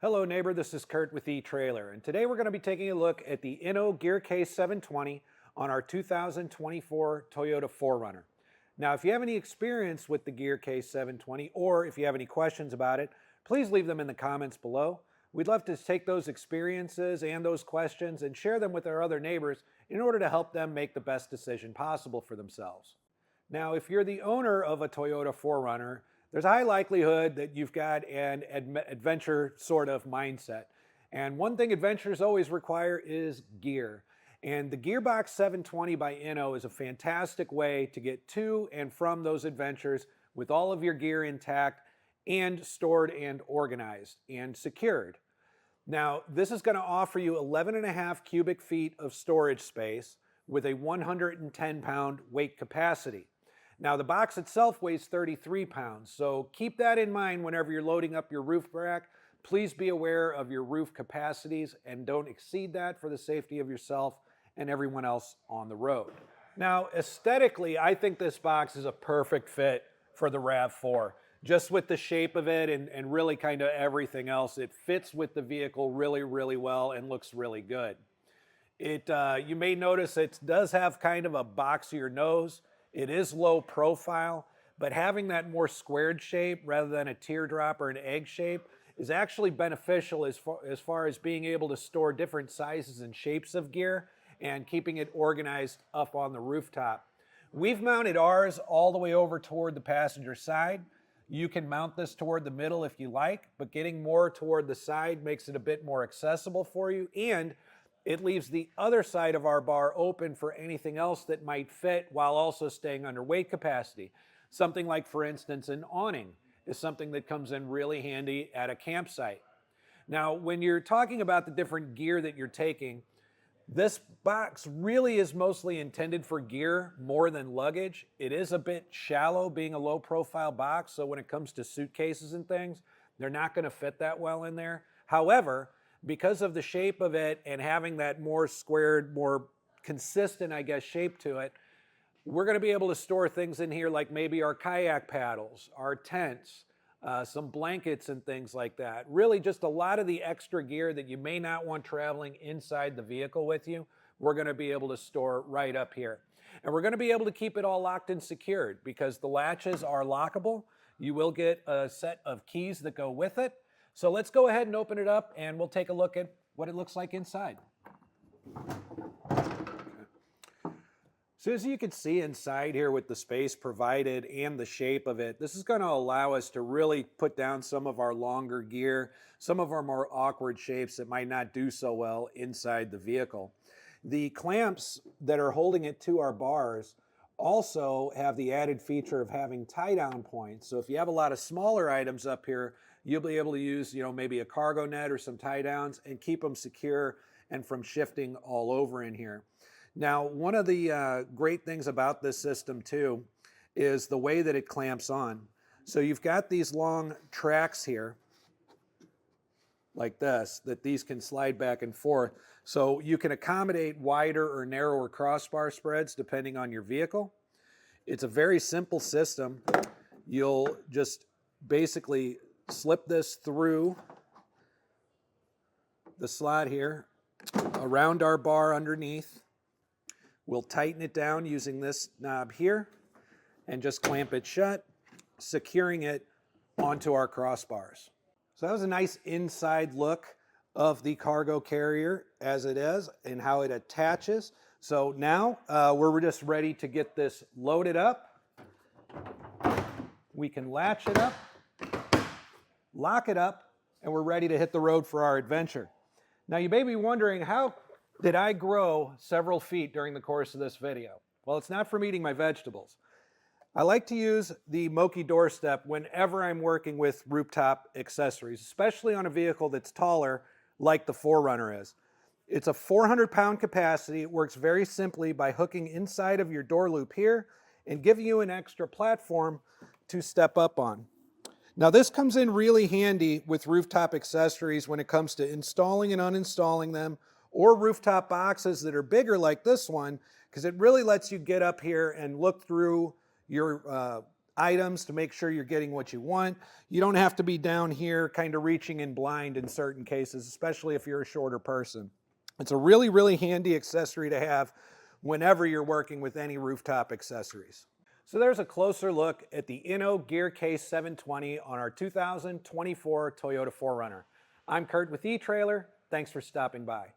Hello neighbor, this is Curt with etrailer, and today we're going to be taking a look at the Inno Gear Case 720 on our 2024 Toyota Forerunner. Now if you have any experience with the Gear Case 720 or if you have any questions about it, please leave them in the comments below. We'd love to take those experiences and those questions and share them with our other neighbors in order to help them make the best decision possible for themselves. Now if you're the owner of a Toyota Forerunner, there's a high likelihood that you've got an adventure sort of mindset. And one thing adventures always require is gear. And the Gearbox 720 by Inno is a fantastic way to get to and from those adventures with all of your gear intact and stored and organized and secured. Now, this is going to offer you 11.5 cubic feet of storage space with a 110-pound weight capacity. Now the box itself weighs 33 pounds, so keep that in mind whenever you're loading up your roof rack. Please be aware of your roof capacities and don't exceed that for the safety of yourself and everyone else on the road. Now aesthetically, I think this box is a perfect fit for the RAV4. Just with the shape of it and really kind of everything else, it fits with the vehicle really, really well and looks really good. You may notice it does have kind of a boxier nose. It is low profile, but having that more squared shape rather than a teardrop or an egg shape is actually beneficial as far as being able to store different sizes and shapes of gear and keeping it organized up on the rooftop. We've mounted ours all the way over toward the passenger side. You can mount this toward the middle if you like, but getting more toward the side makes it a bit more accessible for you, and it leaves the other side of our bar open for anything else that might fit while also staying under weight capacity. Something like, for instance, an awning is something that comes in really handy at a campsite. Now, when you're talking about the different gear that you're taking, this box really is mostly intended for gear more than luggage. It is a bit shallow being a low profile box, so when it comes to suitcases and things, they're not going to fit that well in there. However, because of the shape of it and having that more squared, more consistent, I guess, shape to it, we're going to be able to store things in here like maybe our kayak paddles, our tents, some blankets and things like that. Really just a lot of the extra gear that you may not want traveling inside the vehicle with you, we're going to be able to store right up here. And we're going to be able to keep it all locked and secured because the latches are lockable. You will get a set of keys that go with it. So let's go ahead and open it up and we'll take a look at what it looks like inside. So as you can see inside here with the space provided and the shape of it, this is going to allow us to really put down some of our longer gear, some of our more awkward shapes that might not do so well inside the vehicle. The clamps that are holding it to our bars also have the added feature of having tie-down points. So if you have a lot of smaller items up here, you'll be able to use, maybe a cargo net or some tie-downs and keep them secure and from shifting all over in here. Now, one of the great things about this system too is the way that it clamps on. So you've got these long tracks here, like this, that these can slide back and forth. So you can accommodate wider or narrower crossbar spreads depending on your vehicle. It's a very simple system. You'll just basically slip this through the slot here, around our bar underneath. We'll tighten it down using this knob here and just clamp it shut, securing it onto our crossbars. So that was a nice inside look of the cargo carrier as it is and how it attaches. So now we're just ready to get this loaded up. We can latch it up, lock it up, and we're ready to hit the road for our adventure. Now you may be wondering, how did I grow several feet during the course of this video? Well, it's not from eating my vegetables. I like to use the Moki doorstep whenever I'm working with rooftop accessories, especially on a vehicle that's taller like the Forerunner is. It's a 400-pound capacity. It works very simply by hooking inside of your door loop here and giving you an extra platform to step up on. Now this comes in really handy with rooftop accessories when it comes to installing and uninstalling them, or rooftop boxes that are bigger like this one, because it really lets you get up here and look through your items to make sure you're getting what you want. You don't have to be down here kind of reaching in blind in certain cases, especially if you're a shorter person. It's a really, really handy accessory to have whenever you're working with any rooftop accessories. So there's a closer look at the Inno Gear K720 on our 2024 Toyota Forerunner. I'm Curt with eTrailer. Thanks for stopping by.